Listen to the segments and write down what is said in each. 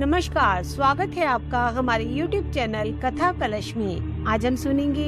नमस्कार, स्वागत है आपका हमारे YouTube चैनल कथा कलश में। आज हम सुनेंगे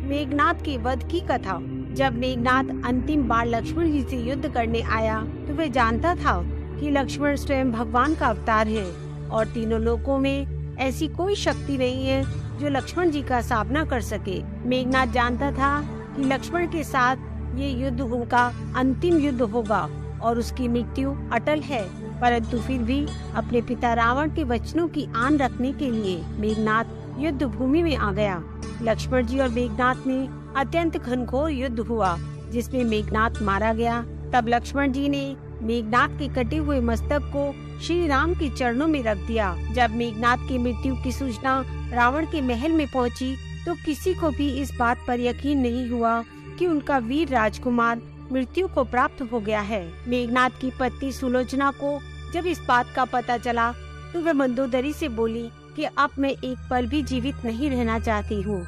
मेघनाद के वध की कथा। जब मेघनाद अंतिम बार लक्ष्मण जी से युद्ध करने आया तो वह जानता था कि लक्ष्मण स्वयं भगवान का अवतार है और तीनों लोकों में ऐसी कोई शक्ति नहीं है जो लक्ष्मण जी का सामना कर सके। मेघनाद जानता था कि लक्ष्मण के साथ ये युद्ध उनका अंतिम युद्ध होगा और उसकी मृत्यु अटल है, परंतु फिर भी अपने पिता रावण के वचनों की आन रखने के लिए मेघनाद युद्ध भूमि में आ गया। लक्ष्मण जी और मेघनाद में अत्यंत घनघोर युद्ध हुआ जिसमें मेघनाद मारा गया। तब लक्ष्मण जी ने मेघनाद के कटे हुए मस्तक को श्री राम के चरणों में रख दिया। जब मेघनाद की मृत्यु की सूचना रावण के महल में पहुंची तो किसी को भी इस बात पर यकीन नहीं हुआ कि उनका वीर राजकुमार मृत्यु को प्राप्त हो गया है। मेघनाद की पत्नी सुलोचना को जब इस बात का पता चला तो वह मंदोदरी से बोली कि अब मैं एक पल भी जीवित नहीं रहना चाहती हूँ,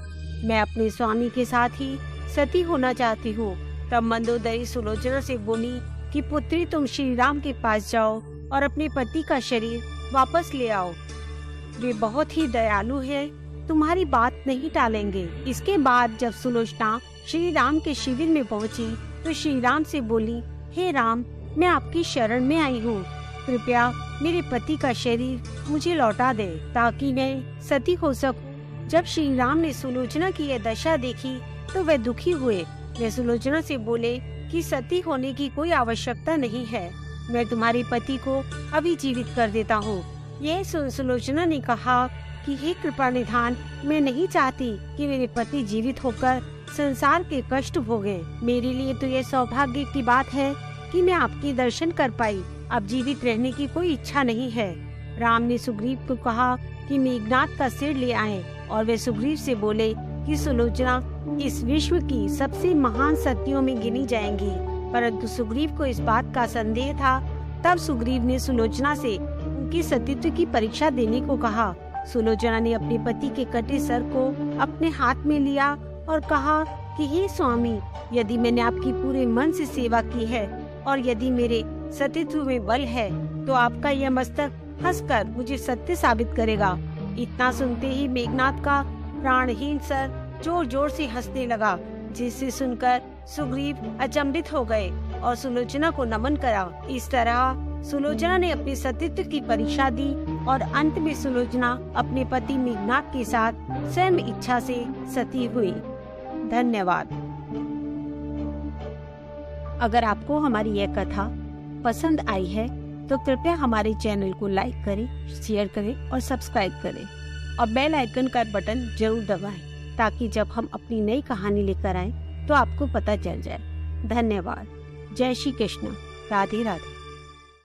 मैं अपने स्वामी के साथ ही सती होना चाहती हूँ। तब मंदोदरी सुलोचना से बोली कि पुत्री, तुम श्री राम के पास जाओ और अपने पति का शरीर वापस ले आओ, वे बहुत ही दयालु है, तुम्हारी बात नहीं टालेंगे। इसके बाद जब सुलोचना श्री राम के शिविर में पहुँची तो श्री राम से बोली, हे राम, मैं आपकी शरण में आई हूँ, कृपया मेरे पति का शरीर मुझे लौटा दे ताकि मैं सती हो सकूं। जब श्री राम ने सुलोचना की यह दशा देखी तो वह दुखी हुए। वे सुलोचना से बोले कि सती होने की कोई आवश्यकता नहीं है, मैं तुम्हारे पति को अभी जीवित कर देता हूँ। यह सुलोचना ने कहा कि हे कृपा निधान, मैं नहीं चाहती कि मेरे पति जीवित होकर संसार के कष्ट भोगे। मेरे लिए तो यह सौभाग्य की बात है कि मैं आपके दर्शन कर पाई, अब जीवित रहने की कोई इच्छा नहीं है। राम ने सुग्रीव को कहा कि मेघनाद का सिर ले आए और वे सुग्रीव से बोले कि सुलोचना इस विश्व की सबसे महान सतियों में गिनी जाएंगी, परंतु सुग्रीव को इस बात का संदेह था। तब सुग्रीव ने सुलोचना से उनकी सतीत्व की परीक्षा देने को कहा। सुलोचना ने अपने पति के कटे सर को अपने हाथ में लिया और कहा कि हे स्वामी, यदि मैंने आपकी पूरे मन से सेवा की है और यदि मेरे सतीत्व में बल है तो आपका यह मस्तक हंसकर मुझे सत्य साबित करेगा। इतना सुनते ही मेघनाद का प्राणहीन सर जोर जोर से हंसने लगा, जिसे सुनकर सुग्रीव अचंभित हो गए और सुलोचना को नमन करा। इस तरह सुलोचना ने अपने सतीत्व की परीक्षा दी और अंत में सुलोचना अपने पति मेघनाद के साथ स्वयं इच्छा से सती हुई। धन्यवाद। अगर आपको हमारी यह कथा पसंद आई है तो कृपया हमारे चैनल को लाइक करें, शेयर करें और सब्सक्राइब करें और बेल आइकन का बटन जरूर दबाएं ताकि जब हम अपनी नई कहानी लेकर आएं तो आपको पता चल जाए। धन्यवाद। जय श्री कृष्ण। राधे राधे।